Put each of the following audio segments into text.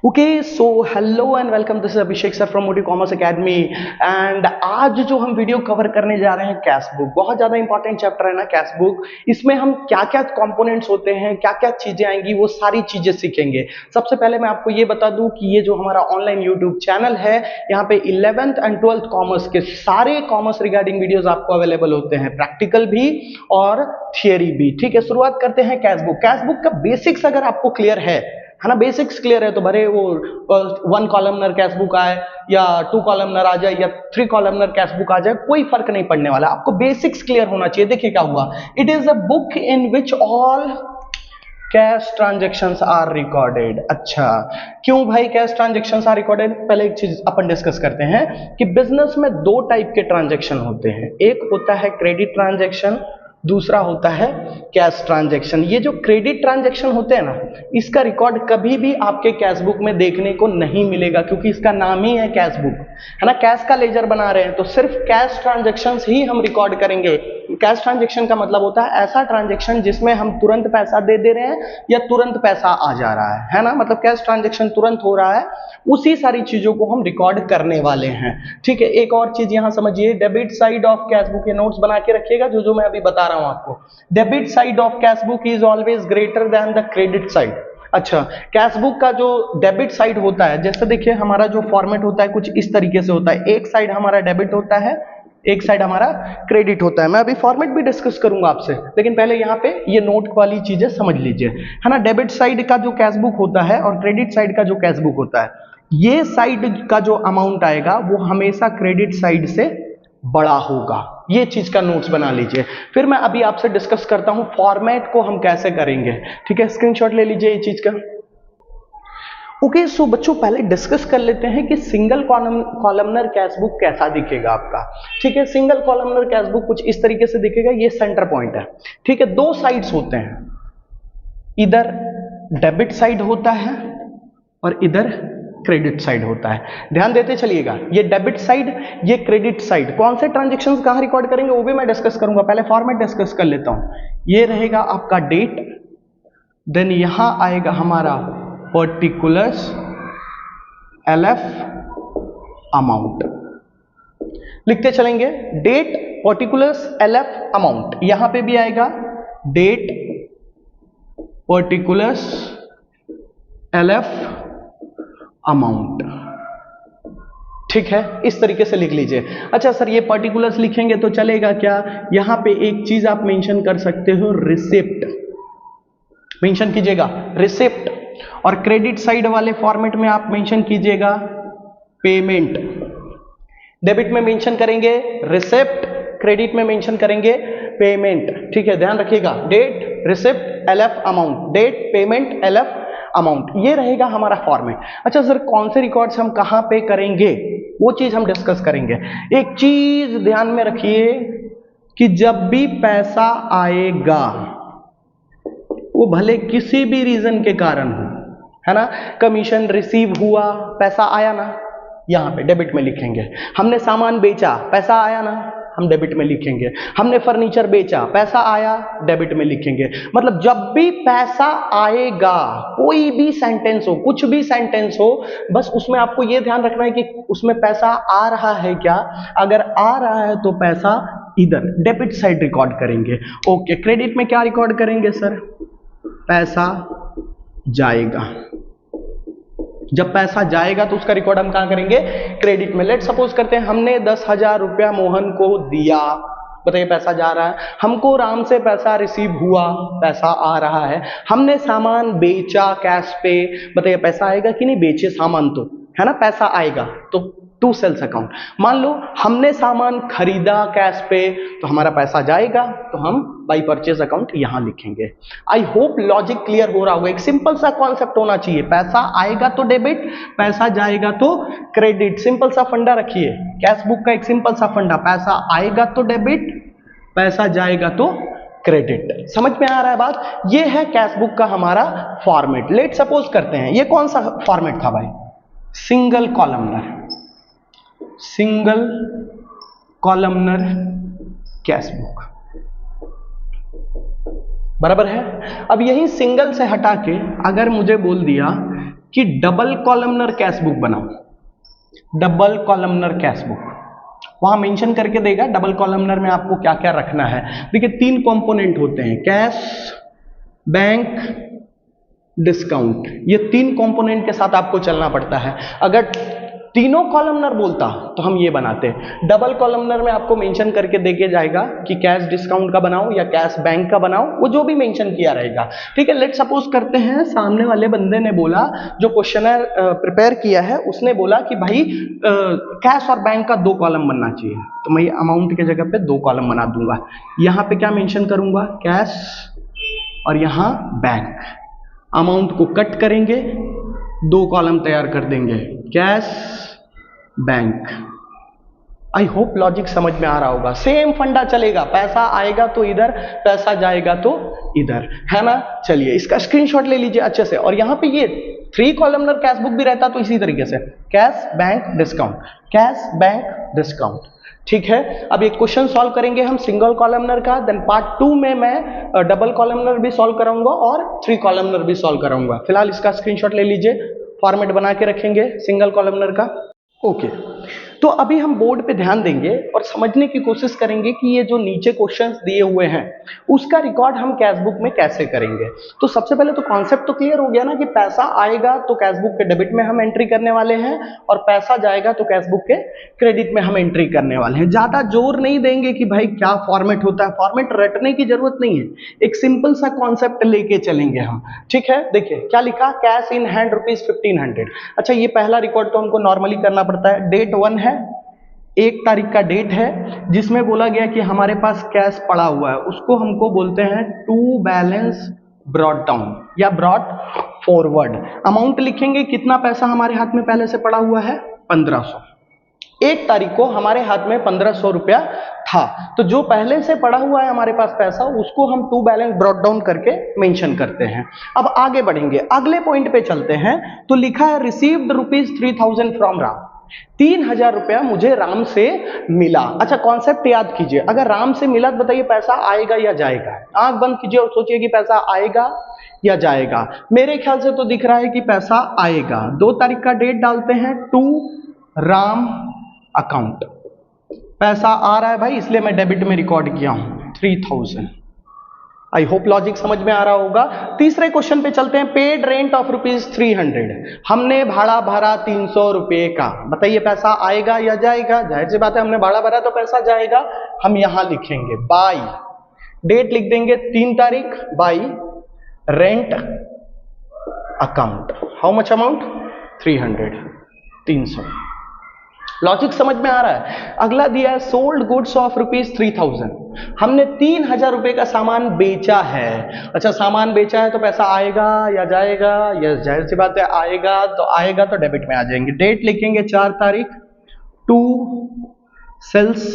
Okay so hello and welcome, this is Abhishek sir from motive commerce academy. And आज जो हम video cover करने जा रहे हैं कैश बुक, बहुत ज्यादा इंपॉर्टेंट चैप्टर है ना कैश बुक। इसमें हम क्या क्या कंपोनेंट्स होते हैं, क्या क्या चीजें आएंगी, वो सारी चीजें सीखेंगे। सबसे पहले मैं आपको ये बता दूं कि ये जो हमारा ऑनलाइन यूट्यूब चैनल है, यहाँ पे 11th एंड 12th कॉमर्स के सारे कॉमर्स रिगार्डिंग वीडियोज आपको अवेलेबल होते हैं, प्रैक्टिकल भी और थियरी भी। ठीक है, शुरुआत करते हैं कैश बुक। कैश बुक का बेसिक्स अगर आपको क्लियर है ना, बेसिक्स क्लियर है तो भले वो 1 कॉलमनर कैश बुक आए या 2 कॉलमनर आ जाए या 3 कॉलमनर कैश बुक आ जाए, कोई फर्क नहीं पड़ने वाला। आपको बेसिक्स क्लियर होना चाहिए। देखिए क्या हुआ, it is a book in which all cash transactions are recorded. अच्छा, क्यों भाई कैश ट्रांजेक्शंस आर रिकॉर्डेड? पहले एक चीज अपन डिस्कस करते हैं कि बिजनेस में 2 टाइप के ट्रांजेक्शन होते हैं। एक होता है क्रेडिट ट्रांजेक्शन, दूसरा होता है कैश ट्रांजैक्शन। ये जो क्रेडिट ट्रांजैक्शन होते हैं ना, इसका रिकॉर्ड कभी भी आपके कैश बुक में देखने को नहीं मिलेगा, क्योंकि इसका नाम ही है कैश बुक, है ना। कैश का लेजर बना रहे हैं तो सिर्फ कैश ट्रांजैक्शंस ही हम रिकॉर्ड करेंगे। कैश ट्रांजैक्शन का मतलब होता है ऐसा ट्रांजैक्शन जिसमें हम तुरंत पैसा दे दे रहे हैं या तुरंत पैसा आ जा रहा है ना। मतलब कैश ट्रांजैक्शन तुरंत हो रहा है, उसी सारी चीजों को हम रिकॉर्ड करने वाले हैं। ठीक है, एक और चीज यहां समझिए, debit side of cash book, ये नोट्स बना के रखिएगा जो मैं अभी बता रहा हूं आपको। Debit side of cash book is always greater than the credit side. अच्छा, कैश बुक का जो डेबिट साइड होता है, जैसे देखिए हमारा जो फॉर्मेट होता है कुछ इस तरीके से होता है। एक साइड हमारा डेबिट होता है, एक साइड हमारा क्रेडिट होता है। मैं अभी फॉर्मेट भी डिस्कस करूंगा आपसे, लेकिन पहले यहाँ पे ये नोट वाली चीजें समझ लीजिए, है ना। डेबिट साइड का जो कैश बुक होता है और क्रेडिट साइड का जो कैश बुक होता है, ये साइड का जो अमाउंट आएगा वो हमेशा क्रेडिट साइड से बड़ा होगा। ये चीज का नोट्स बना लीजिए। फिर मैं अभी आपसे डिस्कस करता हूं फॉर्मेट को हम कैसे करेंगे। ठीक है, स्क्रीनशॉट ले लीजिए ये चीज का। ओके सो बच्चों, पहले डिस्कस कर लेते हैं कि सिंगल कॉलमनर कैश बुक कैसा दिखेगा आपका। ठीक है, सिंगल कॉलमनर कैश बुक कुछ इस तरीके से दिखेगा। ये सेंटर पॉइंट है। ठीक है, 2 साइड्स होते हैं, इधर डेबिट साइड होता है और इधर क्रेडिट साइड होता है। ध्यान देते चलिएगा, ये डेबिट साइड, ये क्रेडिट साइड। कौन से ट्रांजैक्शंस कहां रिकॉर्ड करेंगे वो भी मैं डिस्कस करूंगा। पहले फॉर्मेट डिस्कस कर लेता हूं। ये रहेगा आपका डेट, देन यहां आएगा हमारा पर्टिकुलर्स, एलएफ, अमाउंट। लिखते चलेंगे, डेट, पर्टिकुलर्स, एलएफ, अमाउंट। यहां पे भी आएगा डेट, पर्टिकुलर्स, एलएफ, अमाउंट। ठीक है, इस तरीके से लिख लीजिए। अच्छा सर, ये पर्टिकुलर्स लिखेंगे तो चलेगा क्या? यहां पे एक चीज आप मेंशन कर सकते हो, रिसिप्ट मेंशन कीजिएगा, रिसिप्ट। और क्रेडिट साइड वाले फॉर्मेट में आप मेंशन कीजिएगा पेमेंट। डेबिट में मेंशन करेंगे रिसिप्ट, क्रेडिट में मेंशन करेंगे पेमेंट। ठीक है, ध्यान रखिएगा, date, receipt, LF, amount. Date, payment, LF, amount, ये रहेगा हमारा फॉर्मेट। अच्छा सर, कौन से रिकॉर्ड्स हम कहां पे करेंगे वो चीज हम डिस्कस करेंगे। एक चीज ध्यान में रखिए कि जब भी पैसा आएगा, वो भले किसी भी रीजन के कारण हो, है ना। कमीशन रिसीव हुआ, पैसा आया ना, यहां पे डेबिट में लिखेंगे। हमने सामान बेचा, पैसा आया ना, हम डेबिट में लिखेंगे। हमने फर्नीचर बेचा, पैसा आया, डेबिट में लिखेंगे। मतलब जब भी पैसा आएगा, कोई भी सेंटेंस हो, कुछ भी सेंटेंस हो, बस उसमें आपको यह ध्यान रखना है कि उसमें पैसा आ रहा है क्या। अगर आ रहा है तो पैसा इधर डेबिट साइड रिकॉर्ड करेंगे। ओके, क्रेडिट में क्या रिकॉर्ड करेंगे सर? पैसा जाएगा। जब पैसा जाएगा तो उसका रिकॉर्ड हम कहां करेंगे? क्रेडिट में। लेट सपोज करते हैं हमने 10,000 रुपया मोहन को दिया, बताइए पैसा जा रहा है। हमको राम से पैसा रिसीव हुआ, पैसा आ रहा है। हमने सामान बेचा कैश पे, बताइए पैसा आएगा कि नहीं? बेचे सामान तो, है ना, पैसा आएगा। तो टू सेल्स अकाउंट। मान लो हमने सामान खरीदा कैश पे, तो हमारा पैसा जाएगा, तो हम बाई परचेज अकाउंट यहां लिखेंगे। आई होप लॉजिक क्लियर हो रहा होगा। एक सिंपल सा कॉन्सेप्ट होना चाहिए, पैसा आएगा तो डेबिट, पैसा जाएगा तो क्रेडिट। सिंपल सा फंडा रखिए कैश बुक का, एक सिंपल सा फंडा, पैसा आएगा तो डेबिट, पैसा जाएगा तो क्रेडिट। समझ में आ रहा है बात? ये है कैश बुक का हमारा फॉर्मेट। लेट सपोज करते हैं, ये कौन सा फॉर्मेट था भाई? Single columnar, single columnar cash book, बराबर है। अब यही सिंगल से हटा के अगर मुझे बोल दिया कि डबल कॉलमनर कैश बुक बनाओ, डबल कॉलमनर कैश बुक, वहां मेंशन करके देगा डबल कॉलमनर में आपको क्या क्या रखना है। देखिए 3 कंपोनेंट होते हैं, कैश, बैंक, डिस्काउंट, ये 3 कंपोनेंट के साथ आपको चलना पड़ता है। अगर तीनों कॉलमनर बोलता तो हम ये बनाते, डबल कॉलमनर में आपको मेंशन करके देके जाएगा कि कैश डिस्काउंट का बनाओ या कैश बैंक का बनाओ, वो जो भी मेंशन किया रहेगा। ठीक है, लेट सपोज करते हैं सामने वाले बंदे ने बोला, जो क्वेश्चनर प्रिपेयर किया है उसने बोला कि भाई कैश और बैंक का 2 कॉलम बनना चाहिए, तो मैं अमाउंट के जगह पे 2 कॉलम बना दूंगा। यहाँ पे क्या मेंशन करूंगा, कैश, और यहाँ बैंक। अमाउंट को कट करेंगे, 2 कॉलम तैयार कर देंगे, cash, bank. I hope logic समझ में आ रहा होगा। सेम फंडा चलेगा, पैसा आएगा तो इधर, पैसा जाएगा तो इधर, है ना। चलिए इसका स्क्रीनशॉट ले लीजिए अच्छे से। और यहां पे ये 3 कॉलमनर कैश बुक भी रहता तो इसी तरीके से, cash, bank, discount, cash, bank, discount. ठीक है, अब एक क्वेश्चन सॉल्व करेंगे हम सिंगल कॉलमनर का, देन पार्ट 2 में मैं डबल कॉलमनर भी सॉल्व कराऊंगा और 3 कॉलमनर भी सॉल्व कराऊंगा। फिलहाल इसका स्क्रीनशॉट ले लीजिए, फॉर्मेट बना के रखेंगे सिंगल कॉलमनर का। ओके, तो अभी हम बोर्ड पे ध्यान देंगे और समझने की कोशिश करेंगे कि ये जो नीचे क्वेश्चंस दिए हुए हैं उसका रिकॉर्ड हम कैश बुक में कैसे करेंगे। तो सबसे पहले तो कॉन्सेप्ट तो क्लियर हो गया ना कि पैसा आएगा तो कैश बुक के डेबिट में हम एंट्री करने वाले हैं और पैसा जाएगा तो कैश बुक के क्रेडिट में हम एंट्री करने वाले हैं। ज्यादा जोर नहीं देंगे कि भाई क्या फॉर्मेट होता है, फॉर्मेट रटने की जरूरत नहीं है, एक सिंपल सा कॉन्सेप्ट लेके चलेंगे हम। ठीक है, देखिए क्या लिखा, कैश इन हैंड ₹1500। अच्छा, ये पहला रिकॉर्ड तो हमको नॉर्मली करना पड़ता है। डेट 1 है, 1 तारीख का डेट है, जिसमें बोला गया कि हमारे पास कैश पड़ा हुआ है, उसको हमको बोलते हैं टू बैलेंस ब्रॉट डाउन या ब्रॉट फॉरवर्ड। अमाउंट लिखेंगे, कितना पैसा हमारे हाथ में पहले से पड़ा हुआ है, 1500। 1 तारीख को हमारे हाथ में 1500 रुपया था, तो जो पहले से पड़ा हुआ है हमारे पास पैसा, उसको हम टू बैलेंस ब्रॉट डाउन करके मेंशन करते हैं। अब आगे बढ़ेंगे, अगले पॉइंट पे चलते हैं। तो लिखा है रिसीव्ड ₹3000 फ्रॉम राम, 3000 रुपया मुझे राम से मिला। अच्छा, कॉन्सेप्ट याद कीजिए, अगर राम से मिला तो बताइए पैसा आएगा या जाएगा। आंख बंद कीजिए और सोचिए कि पैसा आएगा या जाएगा। मेरे ख्याल से तो दिख रहा है कि पैसा आएगा। 2 तारीख का डेट डालते हैं, टू राम अकाउंट, पैसा आ रहा है भाई, इसलिए मैं डेबिट में रिकॉर्ड किया हूं 3000। आई होप लॉजिक समझ में आ रहा होगा। तीसरे क्वेश्चन पे चलते हैं, पेड रेंट ऑफ ₹300, हमने भाड़ा भरा 300 रुपए का, बताइए पैसा आएगा या जाएगा। जाहिर सी बात है, हमने भाड़ा भरा तो पैसा जाएगा। हम यहां लिखेंगे बाई, डेट लिख देंगे 3 तारीख, by rent account, how much amount, 300। Logic समझ में आ रहा है। अगला दिया है सोल्ड गुड्स ऑफ ₹3000, हमने 3000 रुपए का सामान बेचा है। अच्छा, सामान बेचा है तो पैसा आएगा या जाएगा, या जाहिर सी बात है आएगा, तो आएगा तो डेबिट में आ जाएंगे। डेट लिखेंगे 4 तारीख, टू सेल्स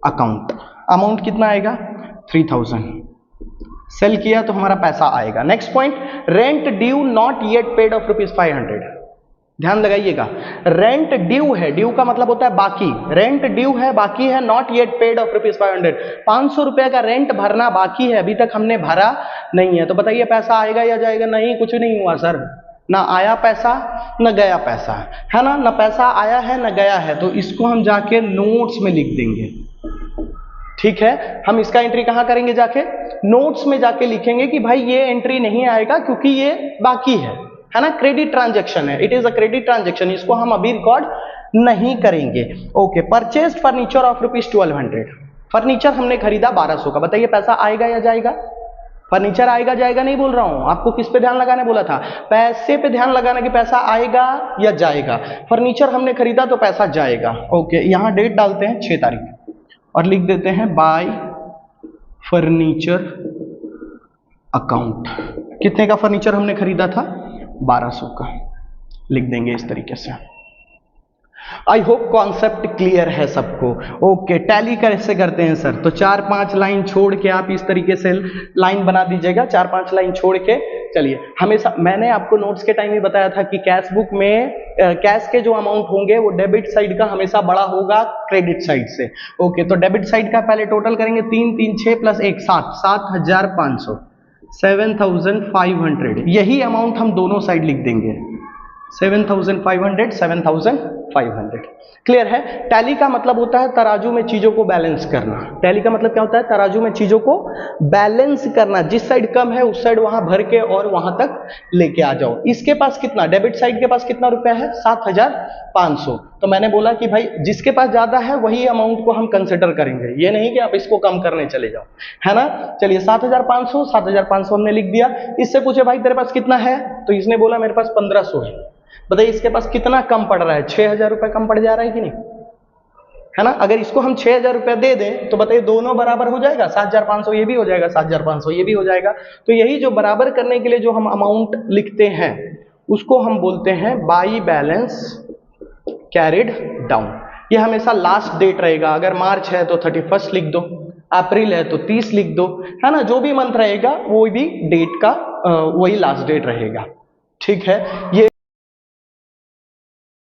अकाउंट, अमाउंट कितना आएगा, 3000, सेल किया तो हमारा पैसा आएगा। Next point, rent due not yet paid of ₹500, ध्यान लगाइएगा, रेंट ड्यू है, ड्यू का मतलब होता है बाकी, रेंट ड्यू है, बाकी है, नॉट येट पेड ऑफ ₹500, 500 रुपए का रेंट भरना बाकी है, अभी तक हमने भरा नहीं है। तो बताइए पैसा आएगा या जाएगा। नहीं, कुछ नहीं हुआ सर, ना आया पैसा ना गया पैसा, है ना, ना पैसा आया है ना गया है, तो इसको हम जाके नोट्स में लिख देंगे। ठीक है, हम इसका एंट्री कहां करेंगे, जाके नोट्स में जाके लिखेंगे कि भाई ये एंट्री नहीं आएगा क्योंकि ये बाकी है ना, क्रेडिट ट्रांजैक्शन है, it is a credit transaction, इसको हम अभी रिकॉर्ड नहीं करेंगे। Okay, purchased furniture of ₹1200, furniture हमने खरीदा 1200 का, बताइए पैसा आएगा या जाएगा। फर्नीचर आएगा जाएगा नहीं बोल रहा हूं, आपको किस पे ध्यान लगाने बोला था, पैसे पे ध्यान लगाना कि पैसा आएगा या जाएगा। फर्नीचर हमने खरीदा तो पैसा जाएगा। ओके, यहां डेट डालते हैं 6 तारीख और लिख देते हैं बाय फर्नीचर अकाउंट। कितने का फर्नीचर हमने खरीदा था, 1200 का, लिख देंगे इस तरीके से। आई होप कॉन्सेप्ट क्लियर है सबको। ओके, टैली कैसे करते हैं सर, तो 4-5 लाइन छोड़ के आप इस तरीके से लाइन बना दीजिएगा, 4-5 लाइन छोड़ के। चलिए, हमेशा मैंने आपको नोट्स के टाइम ही बताया था कि कैश बुक में कैश के जो अमाउंट होंगे वो डेबिट साइड का हमेशा बड़ा होगा क्रेडिट साइड से। ओके, तो डेबिट साइड का पहले टोटल करेंगे, 3 3 6 + 1 7, 7500, 7,500, यही अमाउंट हम दोनों साइड लिख देंगे, 7,500, 7,500। क्लियर है? टैली का मतलब होता है तराजू में चीजों को बैलेंस करना। टैली का मतलब क्या होता है? तराजू में चीजों को बैलेंस करना। जिस साइड कम है उस साइड वहां भर के और वहां तक लेके आ जाओ। इसके पास कितना, डेबिट साइड के पास कितना रुपया है? 7,500। तो मैंने बोला कि भाई जिसके पास ज्यादा है वही अमाउंट को हम कंसिडर करेंगे, ये नहीं कि आप इसको कम करने चले जाओ, है ना। चलिए 7,500, 7,500 हमने लिख दिया। इससे पूछे भाई तेरे पास कितना है, तो इसने बोला मेरे पास 1,500 है। बताइए इसके पास कितना कम पड़ रहा है? 6,000 रुपए कम पड़ जा रहा है कि नहीं, है ना। अगर इसको हम 6,000 रुपया दे दें तो बताइए दोनों बराबर हो जाएगा, 7,500 ये भी हो जाएगा, 7,500 ये भी हो जाएगा। तो यही जो बराबर करने के लिए जो हम अमाउंट लिखते हैं उसको हम बोलते हैं बाई बैलेंस कैरिड डाउन। ये हमेशा लास्ट डेट रहेगा। अगर मार्च है तो 31 लिख दो, अप्रैल है तो 30 लिख दो, है ना। जो भी मंथ रहेगा वो भी डेट का वही लास्ट डेट रहेगा। ठीक है, ये